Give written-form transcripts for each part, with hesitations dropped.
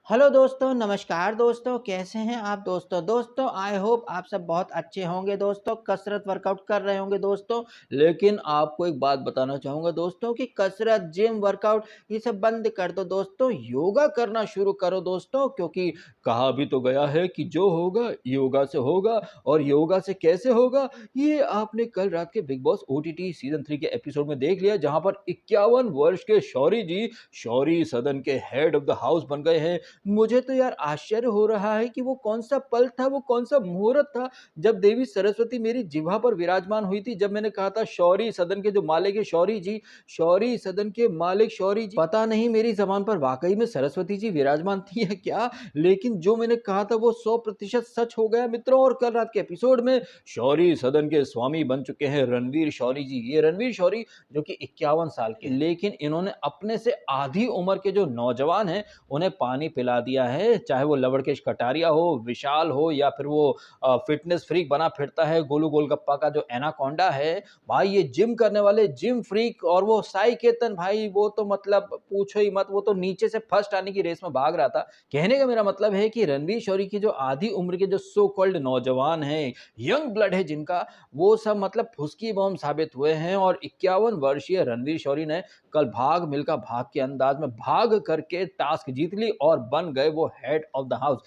Hello दोस्तों, नमस्कार दोस्तों, कैसे हैं आप दोस्तों? आई होप आप सब बहुत अच्छे होंगे दोस्तों, कसरत वर्कआउट कर रहे होंगे दोस्तों। लेकिन आपको एक बात बताना चाहूँगा दोस्तों कि कसरत, जिम, वर्कआउट ये सब बंद कर दो दोस्तों, योगा करना शुरू करो दोस्तों क्योंकि कहा भी तो गया है कि जो होगा योगा से होगा और योगा से कैसे होगा, ये आपने कल रात के बिग बॉस ओटीटी सीज़न 3 के एपिसोड में देख लिया जहाँ पर 51 वर्ष के शौरी जी, शौरी सदन के हेड ऑफ द हाउस बन गए हैं। मुझे तो यार आश्चर्य हो रहा है कि वो कौन-सा पल था, वो कौन-सा मुहूर्त था, जब देवी सरस्वती मेरी जिह्वा पर विराजमान हुई थी, जब मैंने कहा था शौरी सदन के जो मालिक है शौरी जी, शौरी सदन के मालिक शौरी जी। पता नहीं मेरी ज़बान पर वाक़ई में सरस्वती जी विराजमान थी या क्या? लेकिन जो मैंने कहा था वो 100% सच हो गया मित्रों और कल रात के एपिसोड में शौरी सदन के स्वामी बन चुके हैं रणवीर शौरी जी। ये रणवीर शौरी जो कि 51 साल के हैं, लेकिन इन्होंने अपने से आधी उम्र के जो नौजवान हैं उन्हें पानी पिला दिया है, चाहे वो लवड़केश कटारिया हो, विशाल हो या फिर वो फ़िटनेस फ्रीक बना फिरता है गोलू गोलगप्पा का जो एनाकोंडा है। भाई ये जिम करने वाले जिम फ्रीक और वो साई केतन भाई वो तो मतलब पूछो ही मत, वो तो नीचे से फर्स्ट आने की रेस में भाग रहा था। कहने का मेरा मतलब है कि रणवीर शौरी की जो आधी उम्र के जो सो कॉल्ड नौजवान हैं, यंग ब्लड है जिनका, वो सब मतलब फुसकी बम साबित हुए हैं और 51 वर्षीय रणवीर शौरी ने कल भाग मिल्खा भाग के अंदाज में भाग करके टास्क जीत ली और बन गए वो हेड ऑफ द हाउस।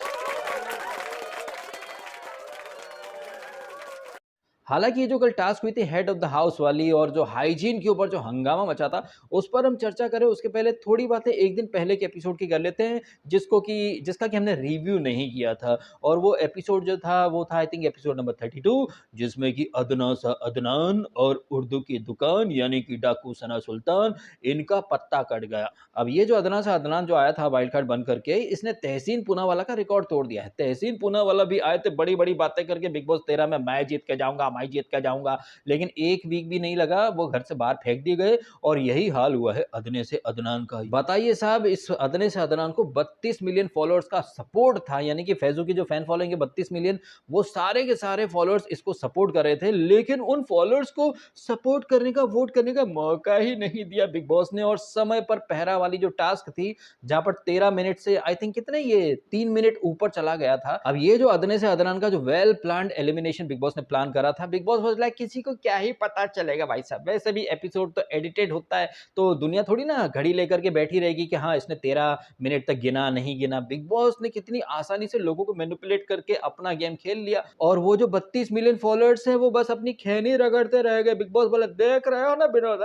हालाँकि ये जो कल टास्क हुई थी हेड ऑफ़ द हाउस वाली और जो हाइजीन के ऊपर जो हंगामा मचा था, उस पर हम चर्चा करें उसके पहले थोड़ी बातें एक दिन पहले के एपिसोड की कर लेते हैं, जिसका कि हमने रिव्यू नहीं किया था और वो एपिसोड जो था वो था आई थिंक एपिसोड नंबर 32 जिसमें कि अदना सा अदनान और उर्दू की दुकान यानी कि डाकू सना सुल्तान, इनका पत्ता कट गया। अब ये जो अदना सा अदनान जो आया था वाइल्ड कार्ड बन करके, इसने तहसीन पूनावाला का रिकॉर्ड तोड़ दिया है। तहसीन पूनावाला भी आए थे बड़ी-बड़ी बातें करके बिग बॉस 13 में मैं जीत के जाऊँगा, मैं जीत के जाऊँगा, लेकिन 1 वीक भी नहीं लगा, वो घर से बाहर फेंक दिए गए और यही हाल हुआ है अदने से अदनान का। बताइए साहब इस अदने से अदनान को 32 मिलियन फॉलोअर्स का सपोर्ट था, यानी कि फैज़ू की जो फैन फॉलोइंग है 32 मिलियन, वो सारे के सारे फॉलोअर्स इसको सपोर्ट कर रहे थे, लेकिन उन फॉलोअर्स को सपोर्ट करने का, वोट करने का मौका ही नहीं दिया बिग बॉस ने और समय पर पहरा वाली जो टास्क थी, जहाँ पर 13 मिनट से आई थिंक कितने ये 3 मिनट ऊपर चला गया था। अब ये जो अदने से अदनान का जो well planned elimination big boss ने प्लान करा था, बिग बॉस वाज़ लाइक किसी को क्या ही पता चलेगा भाई साहब। वैसे भी एपिसोड तो एडिटेड होता है, तो दुनिया थोड़ी ना घड़ी लेकर के बैठी रहेगी कि हाँ, इसने 13 मिनट तक गिना, नहीं गिना। बिग बॉस ने कितनी आसानी से लोगों को मैनिपुलेट करके अपना गेम खेल लिया और वो जो 32 मिलियन फॉलोअर्स हैं, वो बस अपनी खैनी रगड़ते रह गए। बिग बॉस बोले, "देख रहे हो ना विनोद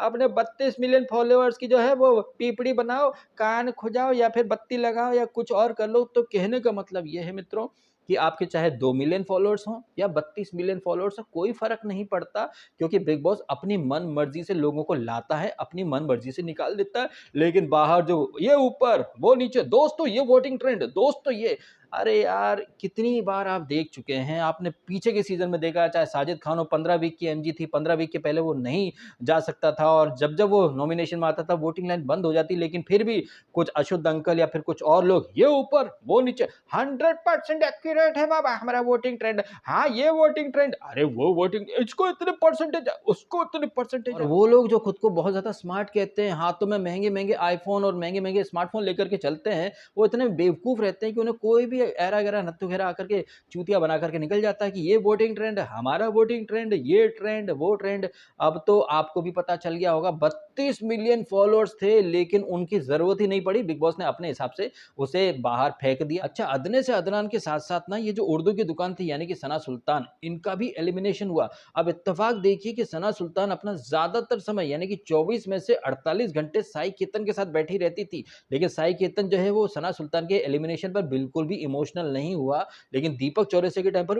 अपने 32 मिलियन फॉलोअर्स की जो है वो पीपड़ी बनाओ, कान खुजाओ या फिर बत्ती लगाओ या कुछ और कर लो।" तो कहने का मतलब ये है मित्रों कि आपके चाहे 2 मिलियन फॉलोअर्स हों या 32 मिलियन फॉलोअर्स हों, कोई फ़र्क नहीं पड़ता क्योंकि बिग बॉस अपनी मन-मर्ज़ी से लोगों को लाता है, अपनी मन-मर्ज़ी से निकाल देता है। लेकिन बाहर जो ये ऊपर, वो नीचे, दोस्तों ये वोटिंग ट्रेंड, दोस्तों ये अरे यार! कितनी बार आप देख चुके हैं, आपने पीछे के सीज़न में देखा चाहे साजिद खान हो 15 वीक की एमजी थी, 15 वीक के पहले वो नहीं जा सकता था और जब-जब वो नॉमिनेशन में आता था वोटिंग लाइन बंद हो जाती लेकिन फिर भी कुछ अशुद्ध अंकल या फिर कुछ और लोग ये ऊपर वो नीचे 100% एक्यूरेट है बाबा हमारा वोटिंग ट्रेंड। हाँ, ये वोटिंग ट्रेंड, अरे वो वोटिंग इसको इतने परसेंटेज है, उसको इतने परसेंटेज और वो लोग जो खुद को बहुत ज़्यादा स्मार्ट कहते हैं, हाथों में महँगे-महँगे आईफ़ोन और महँगे-महँगे स्मार्टफ़ोन लेकर के चलते हैं, वो इतने बेवकूफ़ रहते हैं कि उन्हें कोई भी ऐरा-गैरा नत्थू-घेरा आकर के चूतिया बना कर के निकल जाता है कि ये वोटिंग ट्रेंड, हमारा वोटिंग ट्रेंड, ये ट्रेंड, वो ट्रेंड। अब तो आपको भी पता चल गया होगा 32 मिलियन फॉलोअर्स थे लेकिन उनकी ज़रूरत ही नहीं पड़ी, बिग बॉस ने अपने हिसाब से उसे बाहर फेंक दिया। अच्छा अदने से अदनान के साथ-साथ ना ये जो उर्दू की दुकान थी यानी कि सना सुल्तान, इनका भी एलिमिनेशन हुआ। अब इत्तेफ़ाक देखिए कि सना सुल्तान अपना ज़्यादातर समय यानी कि 24 में से 48 घंटे साई केतन के साथ बैठी रहती थी। लेकिन साई केतन जो है वो सना सुल्तान के एलिमिनेशन पर बिल्कुल भी इमोशनल नहीं हुआ। लेकिन दीपक चौरसिया के टाइम पर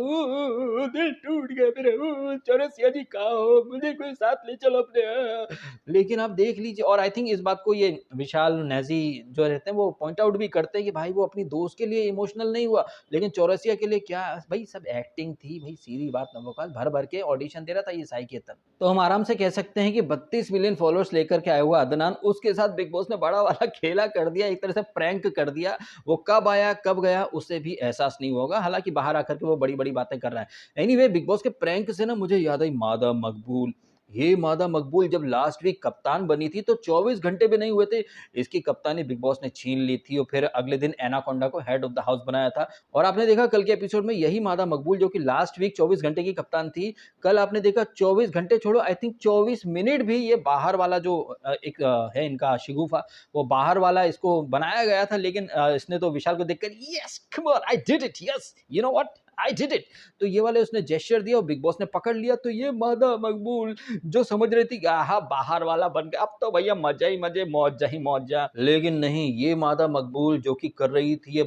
दिल टूट गया मेरा चौरसिया जी कहाँ हो? मुझे कोई साथ ले चलो अपने लेकिन आप देख लीजिए और आई थिंक इस बात को ये विशाल नैज़ी जो रहते हैं वो पॉइंट आउट भी करते हैं कि भाई वो अपनी दोस्त के लिए इमोशनल नहीं हुआ। लेकिन चौरसिया के लिए क्या भई सब एक्टिंग थी भई सीधी बात नवोकाल भर-भर के ऑडिशन दे रहा था ये साई केतन। तो हम आराम से कह सकते हैं कि 32 मिलियन फॉलोअर्स लेकर के आया हुआ अदनान उसके साथ बिग बॉस ने बड़ा वाला खेला कर दिया, एक तरह से प्रैंक कर दिया। वो कब आया, कब गया उसे भी एहसास नहीं होगा। हालाँकि बाहर आकर के वो बड़ी-बड़ी बातें कर रहा है। एनीवे बिग बॉस के प्रैंक से ना मुझे याद आई मादा मकबूल। ये मादा मकबूल जब लास्ट वीक कप्तान बनी थी तो 24 घंटे भी नहीं हुए थे, इसकी कप्तानी बिग बॉस ने छीन ली थी और फिर अगले दिन एनाकोंडा को हेड ऑफ द हाउस बनाया था। और आपने देखा कल के एपिसोड में यही मादा मकबूल जो कि लास्ट वीक 24 घंटे की कप्तान थी, कल आपने देखा 24 घंटे छोड़ो, आई थिंक 24 मिनट भी ये बाहर वाला जो एक है इनका शिगुफा, वो बाहर वाला इसको बनाया गया था, लेकिन इसने तो विशाल को देखकर yes come on I did it, yes you know what I did it, तो ये वाले उसने जेस्चर दिया और बिग बॉस ने पकड़ लिया। तो ये मादा मकबूल जो समझ रही थी कि आहा बाहर वाला बन गया, अब तो भैया मजा ही मजे, मौजा ही मौजा, लेकिन नहीं, ये मादा मकबूल जो कि कर रही थी ये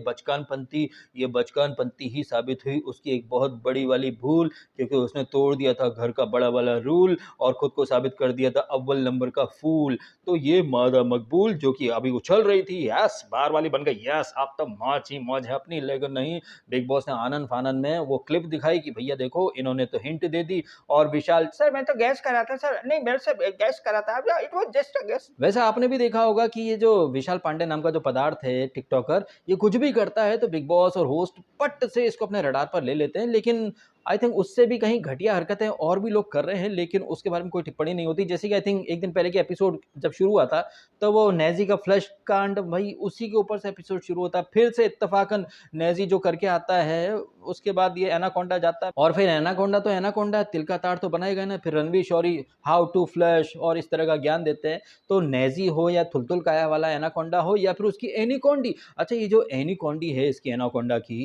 बचकानपंती ही साबित हुई उसकी एक बहुत बड़ी वाली भूल, क्योंकि उसने तोड़ दिया था घर का बड़ा वाला रूल और खुद को साबित कर दिया था अव्वल नंबर का फूल। तो ये मादा मकबूल जो कि अभी उछल रही थी, यस बाहर वाली बन गई, यस अब तो मौज ही मौज है अपनी, लेकिन नहीं, बिग बॉस ने आनंद फानंद में वो क्लिप दिखाई कि भैया देखो इन्होंने तो हिंट दे दी, और विशाल सर मैं तो गैस कर रहा था सर, नहीं मेरे से गैस कर रहा था, it was just a gas. वैसे आपने भी देखा होगा कि ये जो विशाल पांडे नाम का जो पदार्थ है टिकटॉकर, ये कुछ भी करता है तो बिग बॉस और होस्ट पट से इसको अपने रडार पर ले लेते हैं, लेकिन आई थिंक उससे भी कहीं घटिया हरकतें और भी लोग कर रहे हैं, लेकिन उसके बारे में कोई टिप्पणी नहीं होती। जैसे कि आई थिंक एक दिन पहले के एपिसोड जब शुरू हुआ था, तो वो नेजी का फ्लश कांड, भाई उसी के ऊपर से एपिसोड शुरू होता है, फिर से इत्तेफाकन नेजी जो करके आता है, उसके बाद ये एनाकोंडा जाता है, और फिर एनाकोंडा तो एनाकोंडा, तिल का तार तो बनाएगा ना, फिर Ranveer Shorey how to flush और इस तरह का ज्ञान देते हैं। तो नेजी हो या थुलथुल काया वाला एनाकोंडा हो या फिर उसकी एनिकोंडी, अच्छा ये जो एनिकोंडी है इसकी एनाकोंडा की,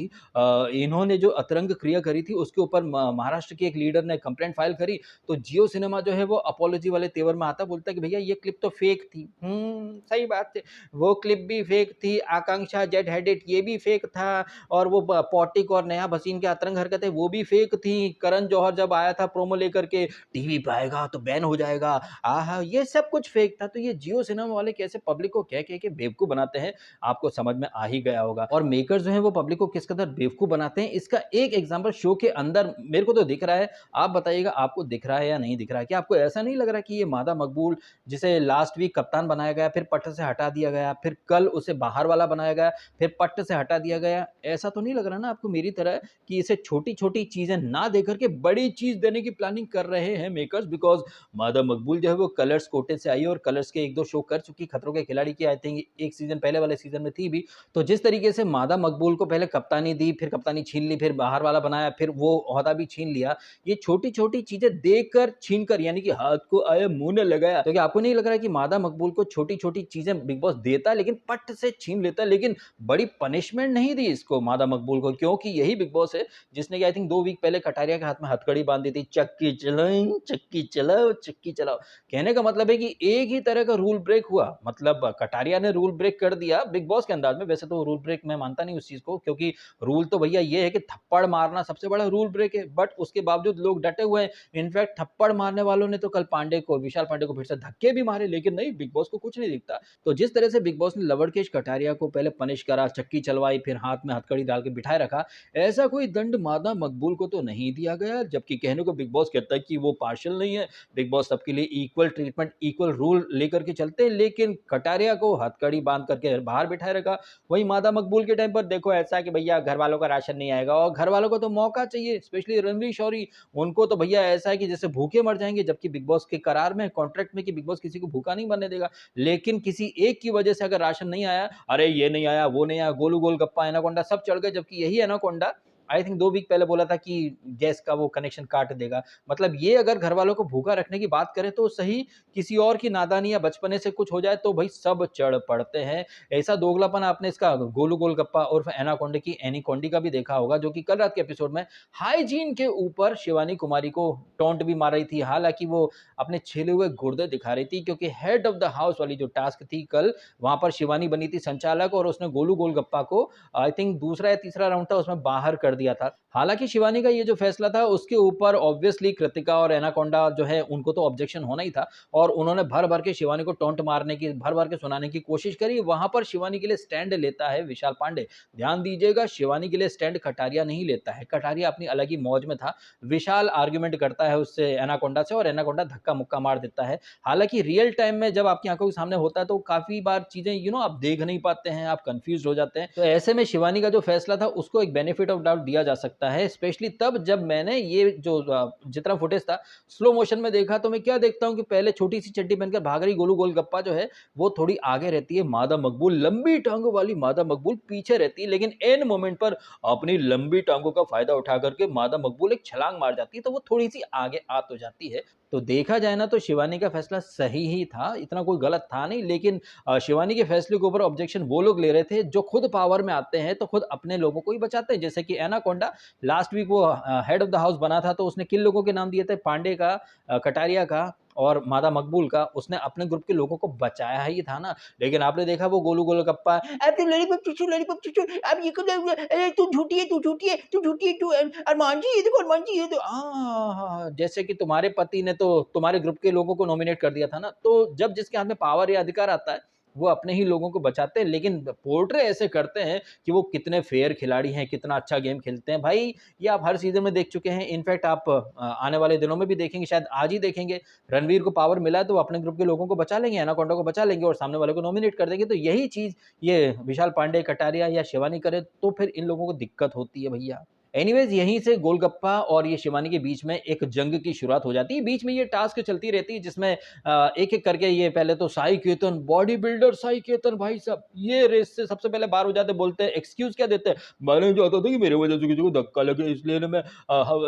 इन्होंने जो अतरंग क्रिया करी थी उसके ऊपर महाराष्ट्र के एक लीडर ने कंप्लेंट फाइल करी, तो जियो सिनेमा जो है वो अपॉलॉजी वाले तेवर में आता, बोलता है कि भैया ये क्लिप तो फेक थी। सही बात है, वो क्लिप भी फेक थी, आकांक्षा जेड हेडेड ये भी फेक था, और वो पौटिक और नेहा भसीन के अतरंग हरकतें वो भी फेक थी, करण जौहर जब आया था प्रोमो लेकर के टीवी पे आएगा तो बैन हो जाएगा, आहा ये सब कुछ फेक था। तो ये जियो सिनेमा वाले कैसे पब्लिक को कह के बेवकूफ बनाते हैं, आपको समझ में आ ही गया होगा। और मेकर्स जो है वो पब्लिक को किस कदर बेवकूफ बनाते हैं, इसका एक एग्जांपल शो के अंदर मेरे को तो दिख रहा है, आप बताइएगा आपको दिख रहा है या नहीं दिख रहा है। क्या आपको ऐसा नहीं लग रहा कि ये मादा मकबूल जिसे लास्ट वीक कप्तान बनाया गया, फिर पट से हटा दिया गया, फिर कल उसे बाहर वाला बनाया गया, फिर पट से हटा दिया गया, ऐसा तो नहीं लग रहा ना आपको मेरी तरह कि इसे छोटी छोटी चीजें ना देकर के बड़ी चीज देने की प्लानिंग कर रहे हैं मेकर्स? बिकॉज मादा मकबूल जो है वो कलर्स कोटे से आई है और कलर्स के एक दो शो कर चुकी, खतरों के खिलाड़ी की आई थिंक एक सीजन पहले वाले सीजन में थी भी। तो जिस तरीके से मादा मकबूल को पहले कप्तानी दी, फिर कप्तानी छीन ली, फिर बाहर वाला बनाया, फिर वो ओहदा भी छीन लिया, ये छोटी छोटी चीजें देकर छीन कर, यानी कि हाथ को आया मुंह ने लगाया, तो क्या आपको नहीं लग रहा है कि मादा मकबूल को छोटी छोटी चीजें बिग बॉस देता लेकिन पट से छीन लेता, लेकिन बड़ी पनिशमेंट नहीं दी इसको मादा मकबूल को? क्योंकि यही बिग बॉस है जिसने कि आई थिंक 2 वीक पहले कटारिया के हाथ में हथकड़ी बांध दी थी, चक्की चलाओ चक्की चलाओ चक्की चलाओ। कहने का मतलब है कि एक ही तरह का रूल ब्रेक हुआ, मतलब कटारिया ने रूल ब्रेक कर दिया बिग बॉस के अंदाज में। वैसे तो रूल ब्रेक मैं मानता नहीं उस चीज को, क्योंकि रूल तो भैया ये है कि थप्पड़ मारना सबसे बड़ा रूल ब्रेक है, बट उसके बावजूद लोग डटे हुए हैं। इनफैक्ट थप्पड़ मारने वालों ने तो कल विशाल पांडे को फिर से धक्के भी मारे, लेकिन नहीं, बिग बॉस को कुछ नहीं दिखता। तो जिस तरह से बिग बॉस ने लवड़केश कटारिया को पहले पनिश करा, चक्की चलवाई, फिर हाथ में हथकड़ी डाल के बिठाए रखा, ऐसा कोई दंड मादा मकबूल को तो नहीं दिया गया। जबकि कहने को बिग बॉस कहता है कि वो पार्शियल नहीं है, बिग बॉस सबके लिए इक्वल ट्रीटमेंट, इक्वल रूल लेकर के चलते हैं, लेकिन कटारिया को हथकड़ी बांध करके बाहर बिठाए रखा। वही मादा मकबूल के टाइम पर देखो ऐसा है कि भैया घर वालों का राशन नहीं आएगा, और घर वालों को तो मौका चाहिए, स्पेशली रणवीर शौरी, उनको तो भैया ऐसा है कि जैसे भूखे मर जाएंगे, जबकि बिग बॉस के करार में, कॉन्ट्रैक्ट में कि बिग बॉस किसी को भूखा नहीं मरने देगा। लेकिन किसी एक की वजह से अगर राशन नहीं आया, अरे ये नहीं आया, वो नहीं आया, गोलू गोलगप्पा एनाकोंडा सब चढ़ गए, जबकि यही एनाकोंडा आई थिंक 2 वीक पहले बोला था कि गैस का वो कनेक्शन काट देगा। मतलब ये अगर घर वालों को भूखा रखने की बात करें तो सही, किसी और की नादानी या बचपने से कुछ हो जाए तो भाई सब चढ़ पड़ते हैं। ऐसा दोगलापन आपने इसका गोलू गोलगप्पा उर्फ एनाकोंडा की एनीकोंडी का भी देखा होगा, जो कि कल रात के एपिसोड में हाइजीन के ऊपर शिवानी कुमारी को टोंट भी मार रही थी। हालांकि वो अपने छिले हुए गुर्दे दिखा रही थी, क्योंकि हेड ऑफ द हाउस वाली जो टास्क थी कल, वहां पर शिवानी बनी थी संचालक, और उसने गोलू गोलगप्पा को आई थिंक दूसरा या तीसरा राउंड था उसमें बाहर कर दिया था। हालांकि शिवानी का ये जो फैसला था उसके ऊपर ऑब्वियसली कृतिका और एनाकोंडा जो है उनको तो ऑब्जेक्शन होना ही था, और उन्होंने भर भर के शिवानी को टोंट मारने की, भर भर के सुनाने की कोशिश करी। वहां पर शिवानी के लिए स्टैंड लेता है विशाल पांडे। ध्यान दीजिएगा, शिवानी के लिए स्टैंड कटारिया नहीं लेता है, कटारिया अपनी अलग ही मौज में था। विशाल आर्ग्यूमेंट करता है उससे, एनाकोंडा से, और एनाकोंडा धक्का मुक्का मार देता है। हालांकि रियल टाइम में जब आपकी आंखों के सामने होता है तो काफी बार चीजें आप देख नहीं पाते हैं, आप कंफ्यूज हो जाते हैं। तो ऐसे में शिवानी का जो फैसला था उसको एक बेनिफिट ऑफ डाउट दिया जा सकता है, स्पेशली तब जब मैंने ये जो जितना फुटेज था स्लो मोशन में देखा, तो मैं क्या देखता हूँ कि पहले छोटी सी चड्डी पहनकर भाग रही गोलू गोलगप्पा जो है वो थोड़ी आगे रहती है, मादा मकबूल लंबी टांगों वाली मादा मकबूल पीछे रहती है, लेकिन एन मोमेंट पर अपनी लंबी टांगों का फायदा उठा करके मादा मकबूल एक छलांग मार जाती है, तो वो थोड़ी सी आगे आ तो जाती है। तो देखा जाए ना तो शिवानी का फैसला सही ही था, इतना कोई गलत था नहीं, लेकिन शिवानी के फैसले के ऊपर ऑब्जेक्शन वो लोग ले रहे थे जो खुद पावर में आते हैं तो खुद अपने लोगों को ही बचाते हैं। जैसे कि एनाकोंडा लास्ट वीक वो हेड ऑफ द हाउस बना था, तो उसने किन लोगों के नाम दिए थे, पांडे का, कटारिया का और मादा मकबूल का, उसने अपने ग्रुप के लोगों को बचाया ही था ना। लेकिन आपने देखा वो गोलू गोलगप्पा, अब तो लॉलीपॉप चूचू, अब ये कब, अरे तू झूठी है, तू झूठी है, तू झूठी है, तू अरमान जी ये देखो, अरमान जी ये तो जैसे कि तुम्हारे पति ने तो तुम्हारे ग्रुप के लोगों को नॉमिनेट कर दिया था ना। तो जब जिसके हाथ में पावर या अधिकार आता है वो अपने ही लोगों को बचाते हैं, लेकिन पोर्ट्रे ऐसे करते हैं कि वो कितने फेयर खिलाड़ी हैं, कितना अच्छा गेम खेलते हैं भाई। ये आप हर सीजन में देख चुके हैं, इनफैक्ट आप आने वाले दिनों में भी देखेंगे, शायद आज ही देखेंगे। रणवीर को पावर मिला है तो वो अपने ग्रुप के लोगों को बचा लेंगे, एनाकोंडा को बचा लेंगे और सामने वाले को नॉमिनेट कर देंगे। तो यही चीज ये विशाल पांडे, कटारिया या शिवानी करे तो फिर इन लोगों को दिक्कत होती है भैया। एनीवेज यहीं से गोलगप्पा और ये शिवानी के बीच में एक जंग की शुरुआत हो जाती है। बीच में ये टास्क चलती रहती है जिसमें एक एक करके ये पहले तो साई केतन, बॉडी बिल्डर साई केतन भाई साहब, ये रेस से सबसे पहले बाहर हो जाते, बोलते हैं एक्सक्यूज क्या देते हैं, मैंने चाहता था कि मेरे वजह से किसी को धक्का लगे इसलिए ना मैं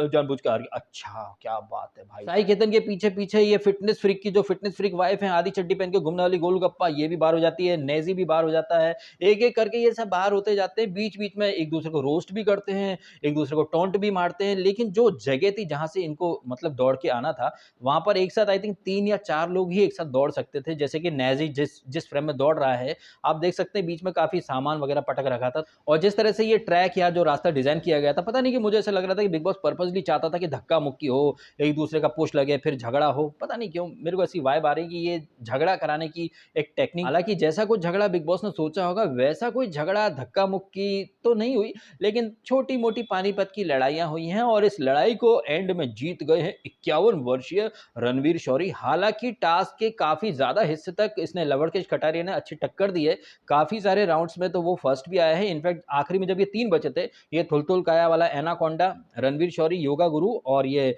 जानबूझ के हार गया। अच्छा क्या बात है भाई। साई केतन के पीछे पीछे ये फिटनेस फ्रीक की जो फिटनेस फ्रीक वाइफ है, आधी चड्डी पहन के घूमने वाली गोलगप्पा, ये भी बाहर हो जाती है, नेजी भी बाहर हो जाता है। एक एक करके ये सब बाहर होते जाते हैं। बीच बीच में एक दूसरे को रोस्ट भी करते हैं, एक दूसरे को टॉन्ट भी मारते हैं। लेकिन जो जगह थी जहां से इनको मतलब दौड़ के आना था, वहां पर एक साथ आई थिंक 3 या 4 लोग ही एक साथ दौड़ सकते थे। जैसे कि नेजी जिस जिस फ्रेम में दौड़ रहा है, आप देख सकते हैं बीच में काफी सामान वगैरह पटक रखा था। और जिस तरह से ये ट्रैक या जो रास्ता डिजाइन किया गया था, पता नहीं कि मुझे ऐसा लग रहा था कि बिग बॉस पर्पसली चाहता था कि धक्का मुक्की हो, एक दूसरे का पुश लगे, फिर झगड़ा हो। पता नहीं क्यों मेरे को ऐसी वाइब आ रही कि ये झगड़ा कराने की एक टेक्निक। हालांकि जैसा कुछ झगड़ा बिग बॉस ने सोचा होगा वैसा कोई झगड़ा धक्का मुक्की तो नहीं हुई, लेकिन छोटी मोटी पानीपत की लड़ाइयां हुई हैं और इस लड़ाई को एंड में जीत गए हैं 51 वर्षीय रणवीर शौरी। हालांकि टास्क के काफी ज्यादा हिस्से तक इसने लवड़केश कटारिया ने अच्छी टक्कर दी है, काफी सारे राउंड्स में तो वो फर्स्ट भी आया है। इनफैक्ट आखिरी में जब ये 3 बचे थे, ये थुलथुल काया वाला एनाकोंडा, रणवीर शौरी योगा गुरु और ये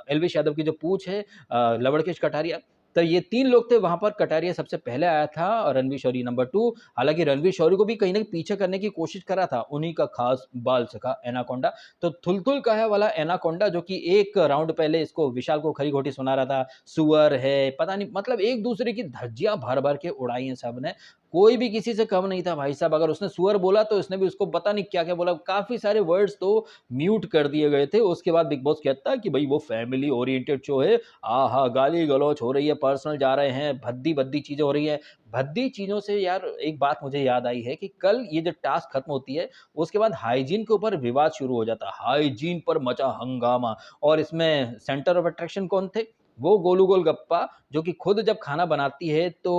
एलविश यादव की जो पूछ है लवड़केश कटारिया, तो ये 3 लोग थे वहां पर। कटारिया सबसे पहले आया था और रणवीर शौरी नंबर 2। हालांकि रणवीर शौरी को भी कहीं ना कहीं पीछे करने की कोशिश करा था, उन्हीं का खास बाल सखा एनाकोंडा। तो थुलथुल काया वाला एनाकोंडा जो कि एक राउंड पहले इसको विशाल को खरी खोटी सुना रहा था, सुअर है पता नहीं, मतलब एक दूसरे की धज्जियां भर भर के उड़ाई हैं सबने। कोई भी किसी से कम नहीं था भाई साहब। अगर उसने सुअर बोला तो इसने भी उसको पता नहीं क्या क्या बोला, काफी सारे वर्ड्स तो म्यूट कर दिए गए थे। उसके बाद बिग बॉस कहता है कि भाई वो फैमिली ओरिएंटेड शो है, आहा गाली गलौच हो रही है, पर्सनल जा रहे हैं, भद्दी भद्दी चीजें हो रही है। भद्दी चीजों से यार एक बात मुझे याद आई है कि कल ये जो टास्क खत्म होती है उसके बाद हाइजीन के ऊपर विवाद शुरू हो जाता है, हाइजीन पर मचा हंगामा। और इसमें सेंटर ऑफ अट्रैक्शन कौन थे, वो गोलू गोलगप्पा, जो कि खुद जब खाना बनाती है तो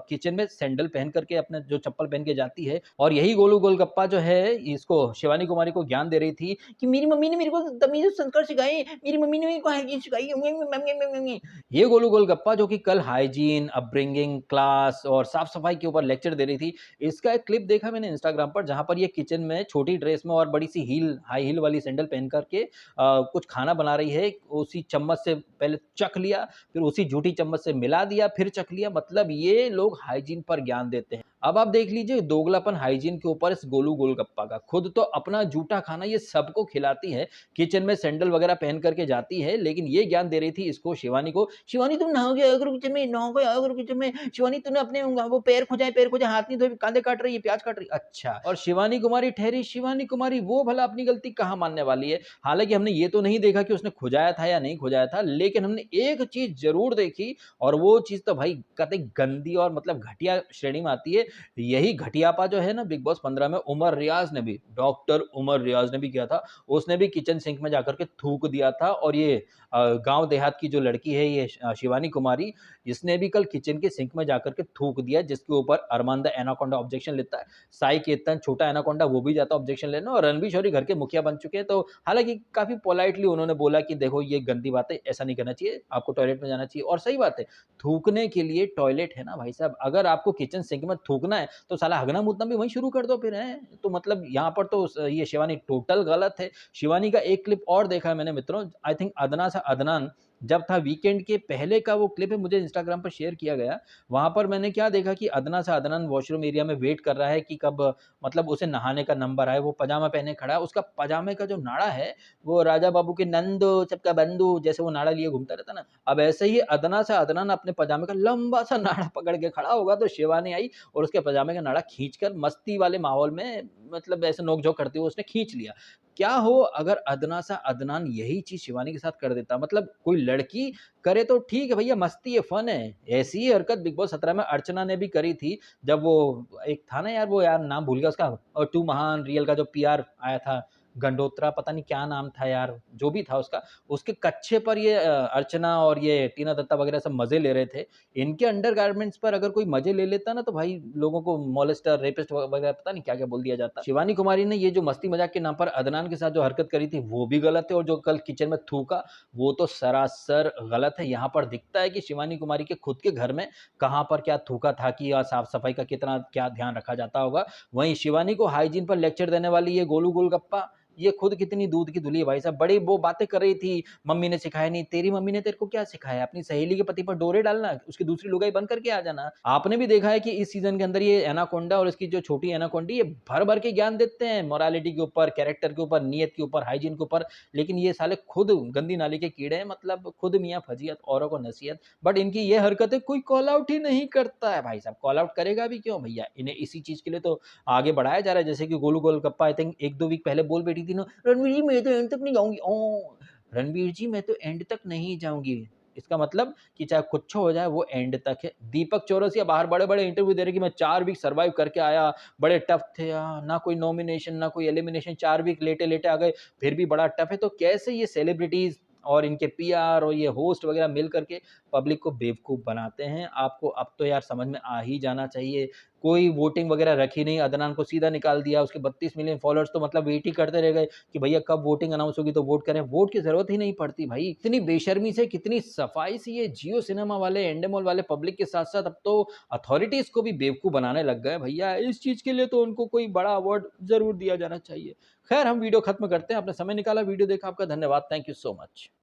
किचन में सैंडल पहन करके, अपने जो चप्पल पहन के जाती है। और यही गोलू गोलगप्पा जो है इसको शिवानी कुमारी को ज्ञान दे रही थी कि मेरी मम्मी ने मेरे को तमीज और संस्कार सिखाए, मेरी मम्मी ने मेरे को हाइजीन सिखाई। ये गोलू गोलगप्पा जो कि कल हाइजीन, अपब्रिंगिंग, क्लास और साफ सफाई के ऊपर लेक्चर दे रही थी, इसका एक क्लिप देखा मैंने इंस्टाग्राम पर, जहां पर ये किचन में छोटी ड्रेस में और बड़ी सी हील, हाई हील वाली सैंडल पहन करके कुछ खाना बना रही है। उसी चम्मच से पहले चख लिया, फिर उसी झूठी चम्मच से मिला दिया, फिर चख लिया। मतलब ये लोग हाइजीन पर ज्ञान देते हैं। अब आप देख लीजिए दोगलापन हाइजीन के ऊपर इस गोलू गोलगप्पा का। खुद तो अपना जूठा खाना ये सबको खिलाती है, किचन में सैंडल वगैरह पहन करके जाती है, लेकिन ये ज्ञान दे रही थी इसको, शिवानी को, शिवानी तुम नहाओगे अगर किचन में, नहाओगे अगर किचन में, शिवानी तूने अपने वो पैर खुजाए, पैर खुजाए, हाथ नहीं धोए, कांदे काट रही है, प्याज काट रही है। अच्छा, और शिवानी कुमारी ठहरी, शिवानी कुमारी वो भला अपनी गलती कहाँ मानने वाली है। हालांकि हमने ये तो नहीं देखा कि उसने खुजाया था या नहीं खुजाया था, लेकिन हमने एक चीज जरूर देखी, और वो चीज तो भाई कतई गंदी और मतलब घटिया श्रेणी में आती है। यही घटियापा जो है ना बिग बॉस 15 में उमर रियाज ने भी, डॉक्टर उमर रियाज ने भी किया था। उसने भी किचन सिंक में जाकर के थूक दिया था। और ये गांव देहात की जो लड़की है ये शिवानी कुमारी, इसने भी कल किचन के सिंक में जाकर के थूक दिया, जिसके ऊपर अरमान द एनाकोंडा ऑब्जेक्शन लेता है, साई केतन छोटा एनाकोंडा वो भी जाता ऑब्जेक्शन लेना, और रणवीर शौरी घर के मुखिया बन चुके हैं। तो हालांकि काफी पोलाइटली उन्होंने बोला कि देखो ये गंदी बात है, ऐसा नहीं करना चाहिए, आपको टॉयलेट में जाना चाहिए। और सही बात है, थूकने के लिए टॉयलेट है ना भाई साहब। अगर आपको किचन सिंक में थूकना थूकना है, तो साला हगना-मुतना भी वहीं शुरू कर दो फिर हैं। तो मतलब यहाँ पर तो ये शिवानी टोटल गलत है। शिवानी का एक क्लिप और देखा है मैंने मित्रों, आई थिंक अदना सा अदनान जब था वीकेंड के पहले का वो क्लिप है, मुझे इंस्टाग्राम पर शेयर किया गया। वहाँ पर मैंने क्या देखा कि अदना सा अदनान वॉशरूम एरिया में वेट कर रहा है कि कब मतलब उसे नहाने का नंबर आए, वो पजामा पहने खड़ा है। उसका पजामे का जो नाड़ा है, वो राजा बाबू के नंदू सबका बंधु जैसे वो नाड़ा लिए घूमता रहता ना, अब ऐसे ही अदना सा अदनान अपने पजामे का लंबा सा नाड़ा पकड़ के खड़ा होगा, तो शिवानी आई और उसके पजामे का नाड़ा खींचकर मस्ती वाले माहौल में मतलब ऐसे नोक-झोंक करते हुए उसने खींच लिया। क्या हो अगर अदना सा अदनान यही चीज़ शिवानी के साथ कर देता? मतलब कोई लड़की करे तो ठीक है भैया, मस्ती है, फन है। ऐसी ही हरकत बिग बॉस 17 में अर्चना ने भी करी थी, जब वो एक था ना यार, वो यार नाम भूल गया उसका, टू महान रियल का जो पीआर आया था, गंडोत्रा पता नहीं क्या नाम था यार, जो भी था उसका, उसके कच्छे पर ये अर्चना और ये टीना दत्ता वगैरह सब मज़े ले रहे थे। इनके अंडरगारमेंट्स पर अगर कोई मज़े ले लेता ना, तो भाई लोगों को मॉलेस्टर, रेपिस्ट वगैरह पता नहीं क्या-क्या बोल दिया जाता। शिवानी कुमारी ने ये जो मस्ती मज़ाक के नाम पर अदनान के साथ जो हरकत करी थी, वो भी गलत है, और जो कल किचन में थूका, वो तो सरासर गलत है। यहाँ पर दिखता है कि शिवानी कुमारी के खुद के घर में कहाँ पर क्या थूका था कि साफ-सफाई का कितना क्या ध्यान रखा जाता होगा। वहीं शिवानी को हाइजीन पर लेक्चर देने वाली ये गोलू गोलगप्पा, ये खुद कितनी दूध की धुली है भाई साहब। बड़ी वो बातें कर रही थी, मम्मी ने सिखाया नहीं, तेरी मम्मी ने तेरे को क्या सिखाया? अपनी सहेली के पति पर डोरे डालना, उसकी दूसरी लुगाई बन करके आ जाना। आपने भी देखा है कि इस सीज़न के अंदर ये एनाकोंडा और इसकी जो छोटी एनाकोंडी, ये भर-भर के ज्ञान देते हैं मोरालिटी के ऊपर, कैरेक्टर के ऊपर, नियत के ऊपर, हाइजीन के ऊपर, लेकिन ये साले खुद गंदी नाली के कीड़े हैं, मतलब खुद मियाँ फजीहत, औरों को नसीहत। बट इनकी ये हरकतें कोई कॉल आउट ही नहीं करता है भाई साहब, कॉल आउट करेगा भी क्यों भैया? इन्हें इसी चीज़ के लिए तो आगे बढ़ाया जा रहा है, जैसे कि Golu golgappa I think 1-2 week पहले बोल बैठी थी ना, "रणवीर जी मैं तो एंड तक नहीं जाऊँगी।" रणवीर जी मैं तो एंड तक नहीं जाऊँगी। इसका मतलब कि चाहे कुछ हो जाए वो एंड तक है। दीपक चौरसिया बाहर बड़े-बड़े इंटरव्यू दे रहे हैं कि मैं 4 वीक सर्वाइव करके आया, बड़े टफ थे ना कोई नॉमिनेशन, ना कोई एलिमिनेशन, 4 वीक लेटे-लेटे आ गए, फिर भी बड़ा टफ है। तो कैसे ये सेलिब्रिटीज़ और इनके पीआर और ये होस्ट वगैरह मिल कर के पब्लिक को बेवकूफ़ बनाते हैं। आपको अब तो यार समझ में आ ही जाना चाहिए। कोई वोटिंग वगैरह रखी नहीं, अदनान को सीधा निकाल दिया, उसके 32 मिलियन फॉलोअर्स तो मतलब वेट ही करते रह गए कि भैया कब वोटिंग अनाउंस होगी तो वोट करें। वोट की ज़रूरत ही नहीं पड़ती भाई। इतनी बेशर्मी से, कितनी सफाई से ये जियो सिनेमा वाले, एंडेमॉल वाले पब्लिक के साथ-साथ अब तो अथॉरिटीज़ को भी बेवकूफ़ बनाने लग गए भैया। इस चीज़ के लिए तो उनको कोई बड़ा अवार्ड ज़रूर दिया जाना चाहिए। खैर हम वीडियो खत्म करते हैं। आपने समय निकाला, वीडियो देखा, आपका धन्यवाद। Thank you so much.